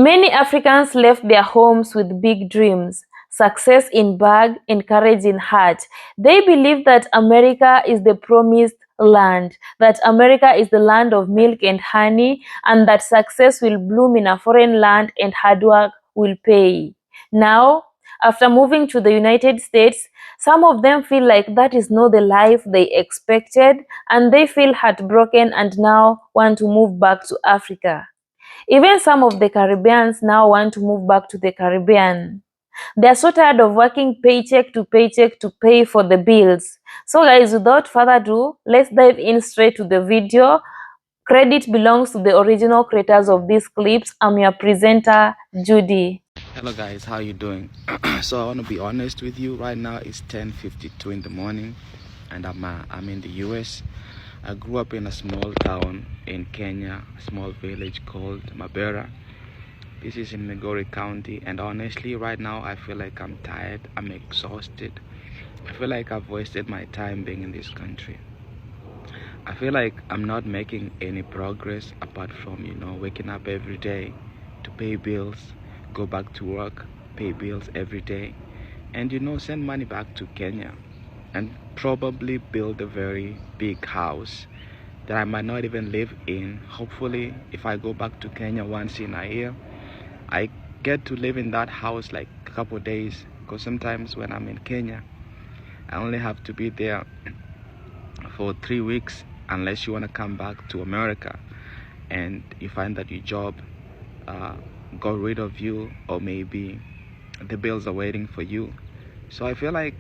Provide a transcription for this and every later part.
Many Africans left their homes with big dreams, success in bag and courage in heart. They believe that America is the promised land, that America is the land of milk and honey, and that success will bloom in a foreign land and hard work will pay. Now, after moving to the United States, some of them feel like that is not the life they expected, and they feel heartbroken and now want to move back to Africa. Even some of the Caribbeans now want to move back to the Caribbean. They're so tired of working paycheck to paycheck to pay for the bills. So guys, without further ado, let's dive in straight to the video. Credit belongs to the original creators of these clips. I'm your presenter, Judy. Hello guys, how you doing? So I want to be honest with you. Right now it's 10:52 in the morning, and I'm in the U.S. I grew up in a small town in Kenya, a small village called Mabera. This is in Migori County, and honestly, right now I feel like I'm tired. I'm exhausted. I feel like I've wasted my time being in this country. I feel like I'm not making any progress apart from, waking up every day to pay bills, go back to work, pay bills every day, and send money back to Kenya and probably build a very big house that I might not even live in. Hopefully, if I go back to Kenya once in a year, I get to live in that house like a couple of days, because sometimes when I'm in Kenya, I only have to be there for 3 weeks unless you want to come back to America and you find that your job got rid of you, or maybe the bills are waiting for you. So I feel like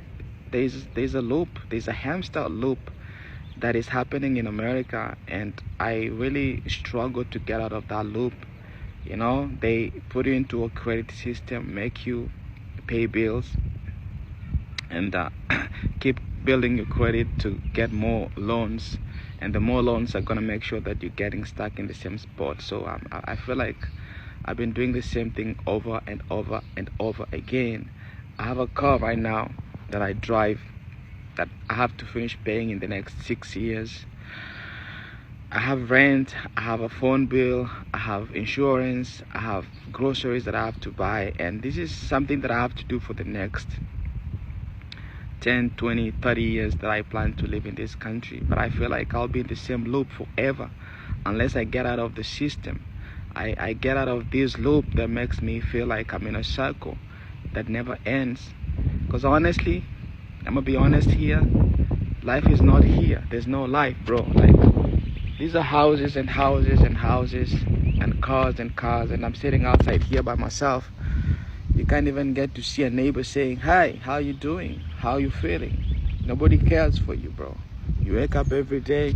there's a loop, there's a hamster loop that is happening in America, and I really struggle to get out of that loop. They put you into a credit system, make you pay bills, and keep building your credit to get more loans, and the more loans are gonna make sure that you're getting stuck in the same spot. So I feel like I've been doing the same thing over and over and over again. I have a car right now that I drive that I have to finish paying in the next 6 years. I have rent, I have a phone bill, I have insurance, I have groceries that I have to buy, and this is something that I have to do for the next 10, 20, 30 years that I plan to live in this country. But I feel like I'll be in the same loop forever unless I get out of the system. I get out of this loop that makes me feel like I'm in a circle that never ends. Because honestly, I'm gonna be honest here, life is not here. There's no life, bro. Like, these are houses and houses and houses and cars, and I'm sitting outside here by myself. You can't even get to see a neighbor saying, "Hi, how you doing? How you feeling?" Nobody cares for you, bro. You wake up every day,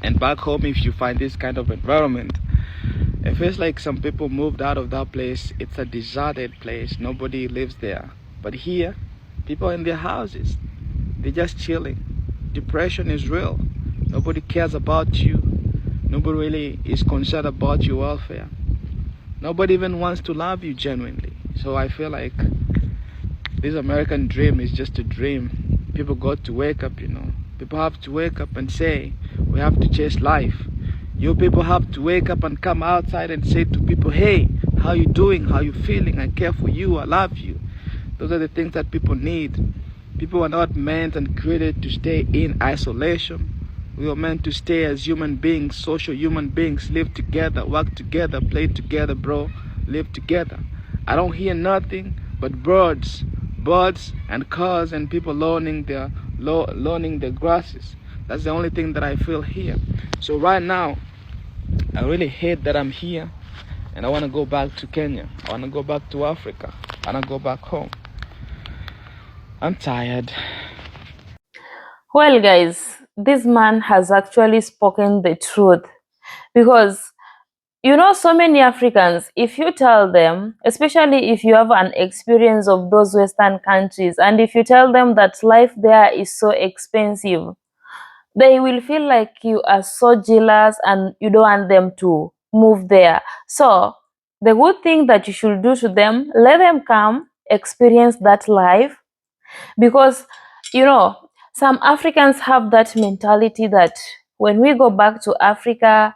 and back home, if you find this kind of environment, it feels like some people moved out of that place. It's a deserted place. Nobody lives there. But here, people are in their houses. They're just chilling. Depression is real. Nobody cares about you. Nobody really is concerned about your welfare. Nobody even wants to love you genuinely. So I feel like this American dream is just a dream. People got to wake up, People have to wake up and say, we have to chase life. You people have to wake up and come outside and say to people, hey, how you doing? How you feeling? I care for you. I love you. Those are the things that people need. People are not meant and created to stay in isolation. We are meant to stay as human beings, social human beings, live together, work together, play together, bro, live together. I don't hear nothing but birds and cars and people loaning the grasses. That's the only thing that I feel here. So right now, I really hate that I'm here, and I want to go back to Kenya. I want to go back to Africa. I want to go back home. I'm tired. Well, guys, this man has actually spoken the truth, because so many Africans, if you tell them, especially if you have an experience of those Western countries, and if you tell them that life there is so expensive, they will feel like you are so jealous and you don't want them to move there. So the good thing that you should do to them, let them come experience that life, because some Africans have that mentality that when we go back to Africa,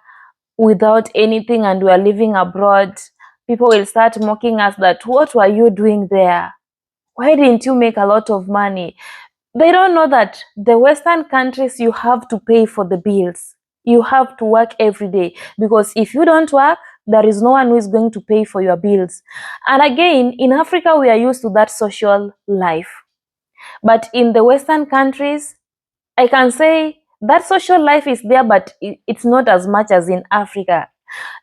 without anything and we are living abroad, people will start mocking us that, what were you doing there? Why didn't you make a lot of money? They don't know that the Western countries, you have to pay for the bills. You have to work every day, because if you don't work, there is no one who is going to pay for your bills. And again, in Africa, we are used to that social life. But in the Western countries, I can say that social life is there, but it's not as much as in Africa.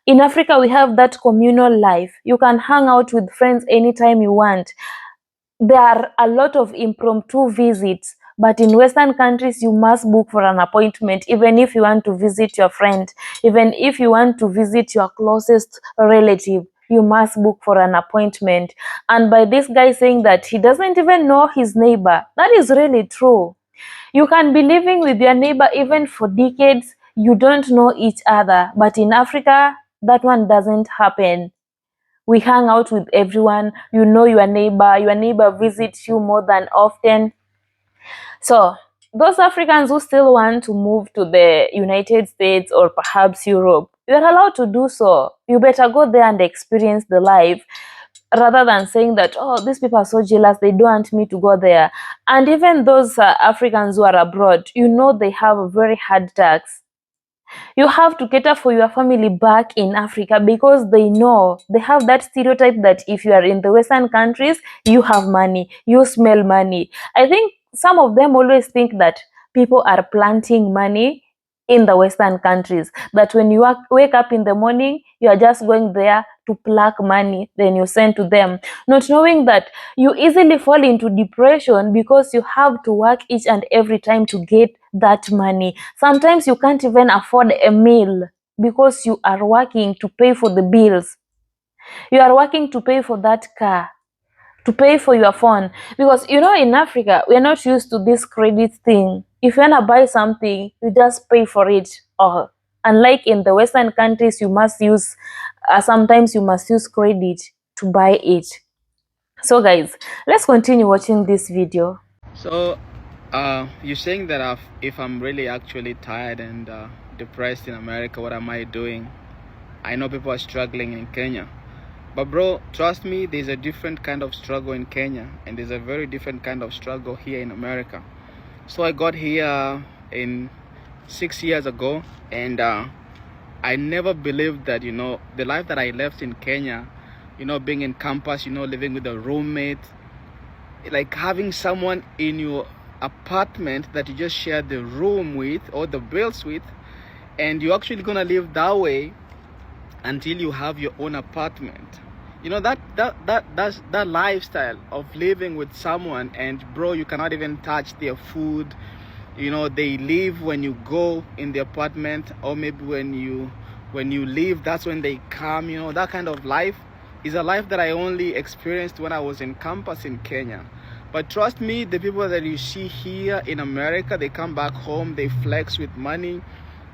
In Africa, we have that communal life. You can hang out with friends anytime you want. There are a lot of impromptu visits, but in Western countries, you must book for an appointment, even if you want to visit your friend, even if you want to visit your closest relative, you must book for an appointment. And by this guy saying that he doesn't even know his neighbor, that is really true. You can be living with your neighbor even for decades, you don't know each other. But in Africa, that one doesn't happen. We hang out with everyone, you know your neighbor visits you more than often. So those Africans who still want to move to the United States or perhaps Europe, you are allowed to do so. You better go there and experience the life, rather than saying that, oh, these people are so jealous, they don't want me to go there. And even those Africans who are abroad, you know, they have a very hard tax. You have to cater for your family back in Africa, because they know, they have that stereotype that if you are in the Western countries, you have money, you smell money. I think some of them always think that people are planting money in the Western countries, that when you wake up in the morning, you are just going there to pluck money, then you send to them, not knowing that you easily fall into depression because you have to work each and every time to get that money. Sometimes you can't even afford a meal because you are working to pay for the bills. You are working to pay for that car, to pay for your phone. Because you know, in Africa, we are not used to this credit thing. If you want to buy something, you just pay for it. Or unlike in the Western countries, you must use, sometimes you must use credit to buy it. So guys, let's continue watching this video. So, you're saying that if I'm really actually tired and depressed in America, what am I doing? I know people are struggling in Kenya. But bro, trust me, there's a different kind of struggle in Kenya, and there's a very different kind of struggle here in America. So I got here in 6 years ago, and I never believed that, the life that I left in Kenya, being in campus, living with a roommate, like having someone in your apartment that you just share the room with or the bills with, and you're actually gonna live that way until you have your own apartment. That lifestyle of living with someone, and bro, you cannot even touch their food. They leave when you go in the apartment, or maybe when you leave, that's when they come. That kind of life is a life that I only experienced when I was in campus in Kenya. But trust me, the people that you see here in America, they come back home, they flex with money,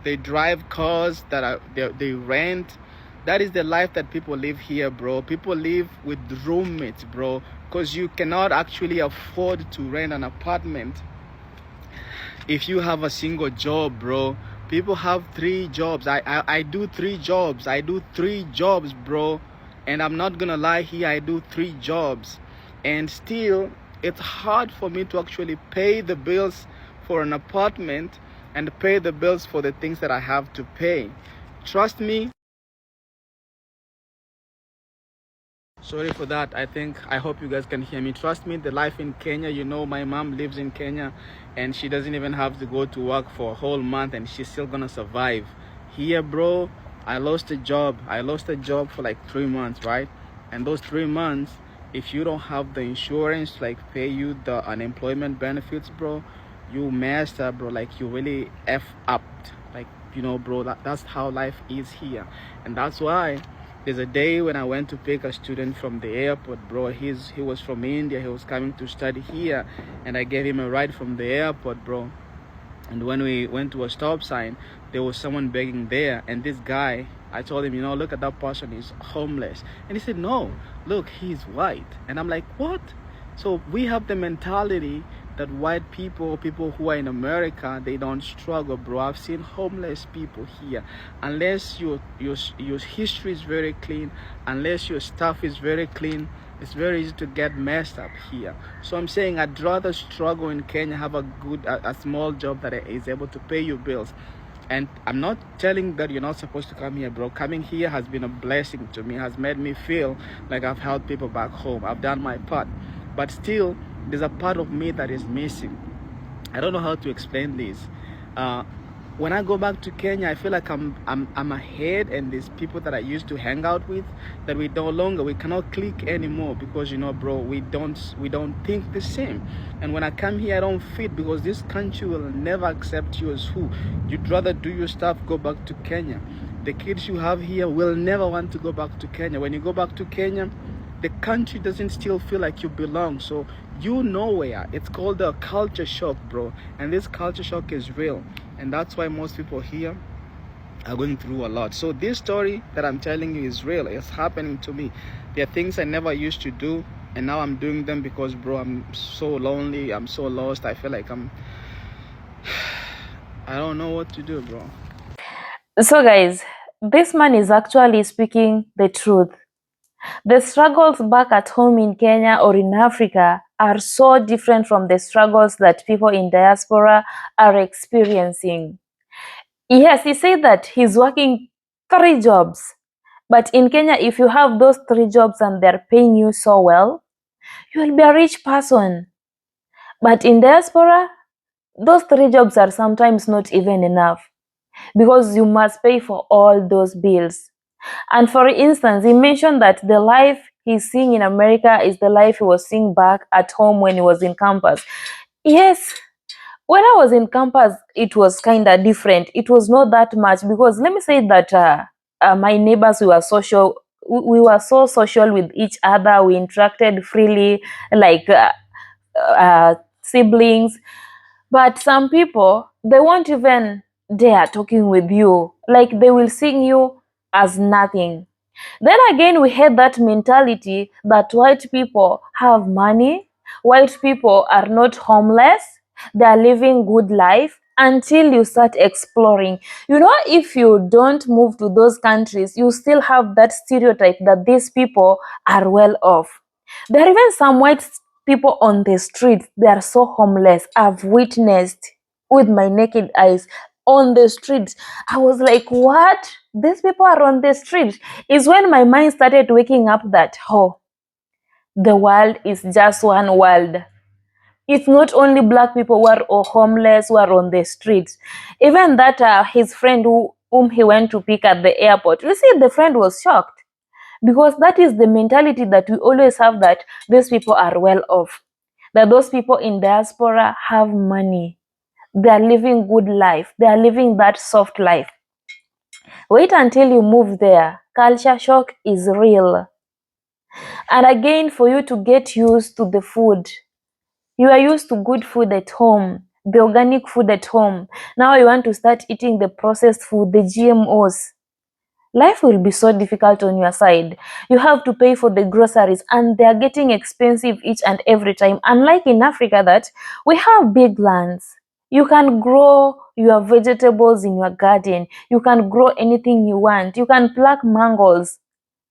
they drive cars that they rent. That is the life that people live here, bro. People live with roommates, bro, because you cannot actually afford to rent an apartment if you have a single job, bro. People have 3 jobs. I do 3 jobs. I do 3 jobs, bro. And I'm not gonna lie here, I do 3 jobs. And still, it's hard for me to actually pay the bills for an apartment and pay the bills for the things that I have to pay. Trust me. Sorry for that. I hope you guys can hear me. Trust me, the life in Kenya, my mom lives in Kenya, and she doesn't even have to go to work for a whole month, and she's still gonna survive. Here, bro, I lost a job for like 3 months, right? And those 3 months, if you don't have the insurance, like pay you the unemployment benefits, bro, you messed up, bro. Like, you really F upped. Like, bro, that's how life is here. And that's why there's a day when I went to pick a student from the airport, bro. He was from India. He was coming to study here, and I gave him a ride from the airport, bro. And when we went to a stop sign, there was someone begging there, and this guy, I told him, look at that person, he's homeless. And he said, no, look, he's white. And I'm like, what? So we have the mentality that white people or people who are in America, they don't struggle, bro. I've seen homeless people here. Unless your history is very clean, unless your stuff is very clean, it's very easy to get messed up here. So I'm saying I'd rather struggle in Kenya, have a small job that is able to pay your bills. And I'm not telling that you're not supposed to come here, bro. Coming here has been a blessing to me, has made me feel like I've helped people back home. I've done my part. But still, there's a part of me that is missing. I don't know how to explain this. When I go back to Kenya, I feel like I'm ahead, and there's people that I used to hang out with that we cannot click anymore because, bro, we don't think the same. And when I come here, I don't fit because this country will never accept you as who. You'd rather do your stuff, go back to Kenya. The kids you have here will never want to go back to Kenya. When you go back to Kenya, the country doesn't still feel like you belong. So you nowhere. It's called a culture shock, bro. And this culture shock is real. And that's why most people here are going through a lot. So this story that I'm telling you is real. It's happening to me. There are things I never used to do, and now I'm doing them because, bro, I'm so lonely. I'm so lost. I feel like I don't know what to do, bro. So guys, this man is actually speaking the truth. The struggles back at home in Kenya or in Africa are so different from the struggles that people in diaspora are experiencing. Yes, he said that he's working 3 jobs. But in Kenya, if you have those 3 jobs and they're paying you so well, you will be a rich person. But in diaspora, those 3 jobs are sometimes not even enough because you must pay for all those bills. And for instance, he mentioned that the life he's seeing in America is the life he was seeing back at home when he was in campus. Yes, when I was in campus, it was kind of different. It was not that much because let me say that my neighbors, we were social. We were so social with each other. We interacted freely, like siblings. But some people, they won't even dare talking with you. Like they will see you as nothing. Then again, we had that mentality that white people have money, white people are not homeless, they are living good life until you start exploring. If you don't move to those countries, you still have that stereotype that these people are well off. There are even some white people on the streets, they are so homeless. I've witnessed with my naked eyes on the streets. I was like, what? These people are on the streets. Is when my mind started waking up that, the world is just one world. It's not only black people who are homeless, who are on the streets. Even that his friend whom he went to pick at the airport, you see, the friend was shocked because that is the mentality that we always have, that these people are well off, that those people in diaspora have money, they are living good life, they are living that soft life. Wait until you move there. Culture shock is real. And again, for you to get used to the food, you are used to good food at home, the organic food at home. Now you want to start eating the processed food, the GMOs. Life will be so difficult on your side. You have to pay for the groceries, and they are getting expensive each and every time. Unlike in Africa, that we have big lands. You can grow your vegetables in your garden. You can grow anything you want. You can pluck mangoes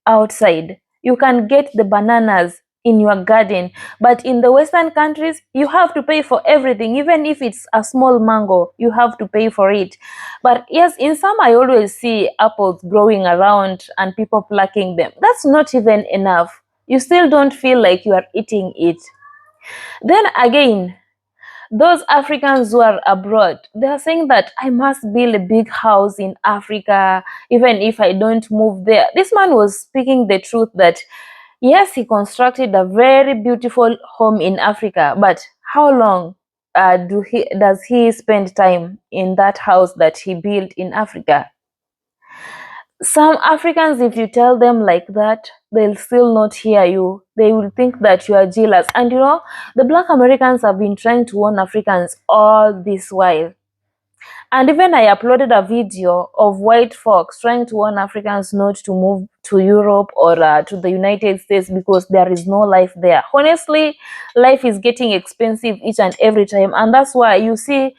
outside. You can get the bananas in your garden. But in the Western countries, you have to pay for everything. Even if it's a small mango, you have to pay for it. But yes, in some, I always see apples growing around and people plucking them. That's not even enough. You still don't feel like you are eating it. Then again, those Africans who are abroad, they are saying that I must build a big house in Africa, even if I don't move there. This man was speaking the truth that, yes, he constructed a very beautiful home in Africa, but how long does he spend time in that house that he built in Africa? Some Africans, if you tell them like that, they'll still not hear you. They will think that you are jealous. And the Black Americans have been trying to warn Africans all this while. And even I uploaded a video of white folks trying to warn Africans not to move to Europe or to the United States because there is no life there. Honestly, life is getting expensive each and every time. And that's why you see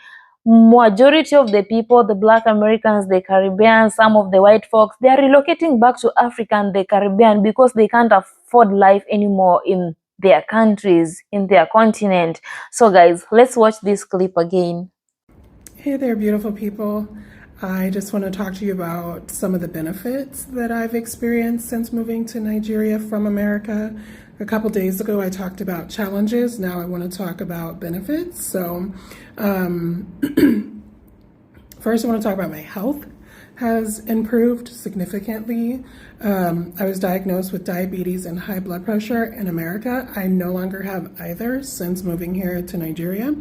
majority of the people, the Black Americans, the Caribbean, some of the white folks, they are relocating back to Africa and the Caribbean because they can't afford life anymore in their countries, in their continent. So guys, let's watch this clip again. Hey there, beautiful people. I just want to talk to you about some of the benefits that I've experienced since moving to Nigeria from America. A couple days ago, I talked about challenges. Now I want to talk about benefits. So, first, I want to talk about my health has improved significantly. I was diagnosed with diabetes and high blood pressure in America. I no longer have either since moving here to Nigeria.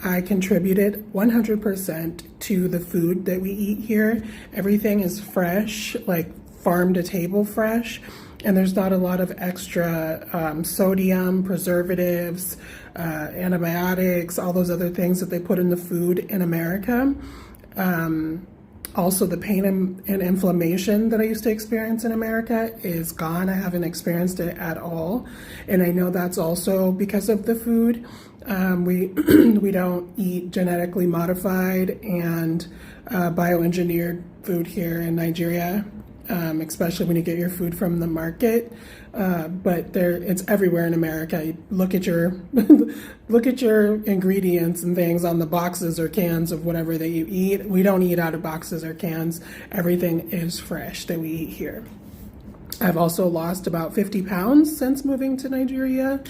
I contributed 100% to the food that we eat here. Everything is fresh, like farm to table fresh, and there's not a lot of extra sodium, preservatives, antibiotics, all those other things that they put in the food in America. Also, the pain and inflammation that I used to experience in America is gone. I haven't experienced it at all. And I know that's also because of the food. We we don't eat genetically modified and bioengineered food here in Nigeria, especially when you get your food from the market. But it's everywhere in America. You look at your look at your ingredients and things on the boxes or cans of whatever that you eat. We don't eat out of boxes or cans. Everything is fresh that we eat here. I've also lost about 50 pounds since moving to Nigeria.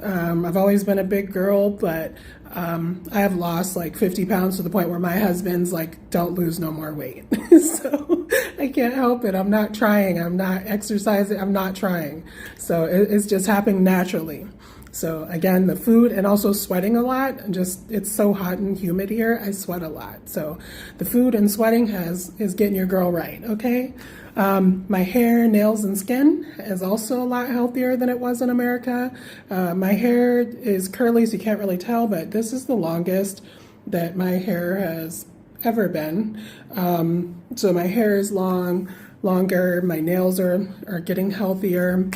I've always been a big girl, but I have lost like 50 pounds to the point where my husband's like, don't lose no more weight. So I can't help it. I'm not trying. I'm not exercising. I'm not trying. So it's just happening naturally. So again, the food and also sweating a lot. It's so hot and humid here. I sweat a lot. So the food and sweating is getting your girl right. Okay. My hair, nails, and skin is also a lot healthier than it was in America. My hair is curly, so you can't really tell, but this is the longest that my hair has ever been. So my hair is longer. My nails are getting healthier.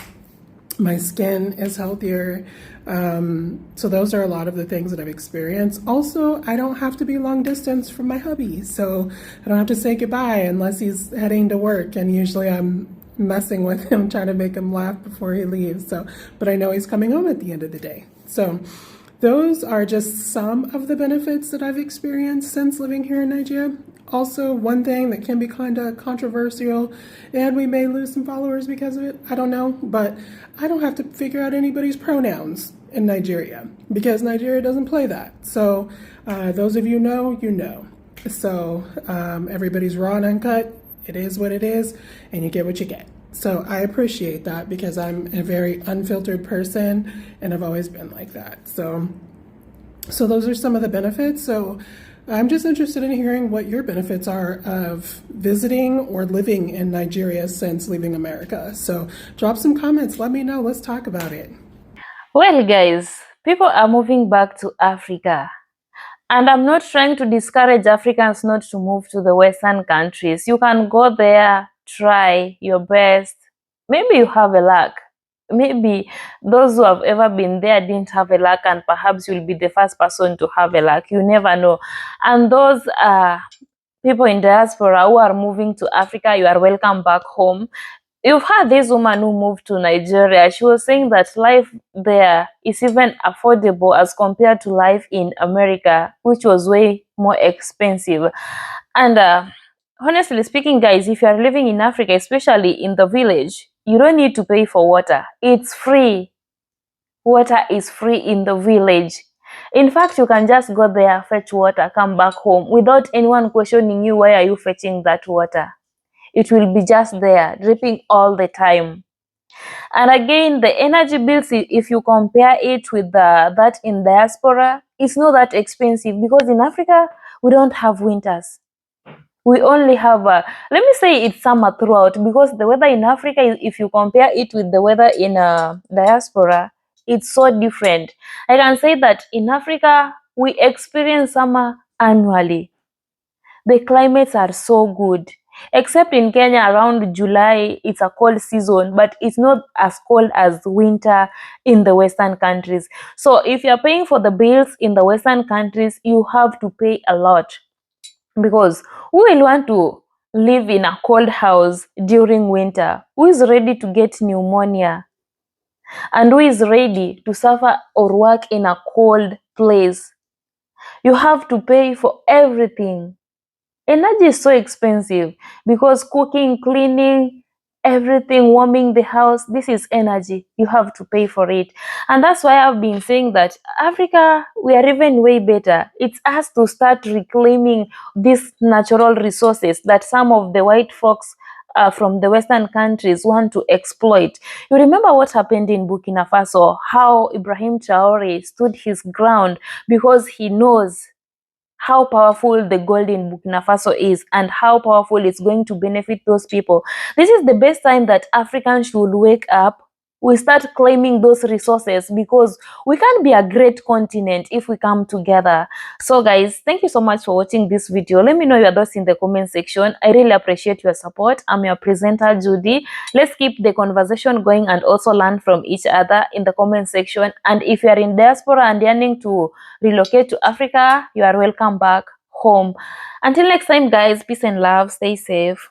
My skin is healthier. So those are a lot of the things that I've experienced. Also, I don't have to be long distance from my hubby, so I don't have to say goodbye unless he's heading to work, and usually I'm messing with him, trying to make him laugh before he leaves. But I know he's coming home at the end of the day. So those are just some of the benefits that I've experienced since living here in Nigeria. Also, one thing that can be kind of controversial, and we may lose some followers because of it, I don't know, but I don't have to figure out anybody's pronouns in Nigeria because Nigeria doesn't play that. So those of you know, you know. So everybody's raw and uncut. It is what it is, and you get what you get. So I appreciate that because I'm a very unfiltered person, and I've always been like that. So those are some of the benefits. So I'm just interested in hearing what your benefits are of visiting or living in Nigeria since leaving America. So drop some comments. Let me know. Let's talk about it. Well, guys, people are moving back to Africa. And I'm not trying to discourage Africans not to move to the Western countries. You can go there, try your best. Maybe you have a luck. Maybe those who have ever been there didn't have a luck, and perhaps you'll be the first person to have a luck. You never know. And those people in diaspora who are moving to Africa, you are welcome back home. You've heard this woman who moved to Nigeria. She was saying that life there is even affordable as compared to life in America, which was way more expensive. And honestly speaking, guys, if you are living in Africa, especially in the village, you don't need to pay for water. It's free. Water is free in the village. In fact, you can just go there, fetch water, come back home without anyone questioning you, why are you fetching that water? It will be just there, dripping all the time. And again, the energy bills, if you compare it with that in diaspora, it's not that expensive because in Africa, we don't have winters. We only have, let me say it's summer throughout, because the weather in Africa, if you compare it with the weather in diaspora, it's so different. I can say that in Africa, we experience summer annually. The climates are so good. Except in Kenya, around July, it's a cold season, but it's not as cold as winter in the Western countries. So if you're paying for the bills in the Western countries, you have to pay a lot, because who will want to live in a cold house during winter? Who is ready to get pneumonia? And who is ready to suffer or work in a cold place? You have to pay for everything. Energy is so expensive because cooking, cleaning, everything, warming the house, this is energy. You have to pay for it. And that's why I've been saying that Africa, we are even way better. It's us to start reclaiming these natural resources that some of the white folks from the Western countries want to exploit. You remember what happened in Burkina Faso, how Ibrahim Traore stood his ground because he knows how powerful the gold in Burkina Faso is and how powerful it's going to benefit those people. This is the best time that Africans should wake up. We start claiming those resources, because we can be a great continent if we come together. So guys, thank you so much for watching this video. Let me know your thoughts in the comment section. I really appreciate your support. I'm your presenter, Judy. Let's keep the conversation going and also learn from each other in the comment section. And if you are in diaspora and yearning to relocate to Africa, you are welcome back home. Until next time, guys, peace and love. Stay safe.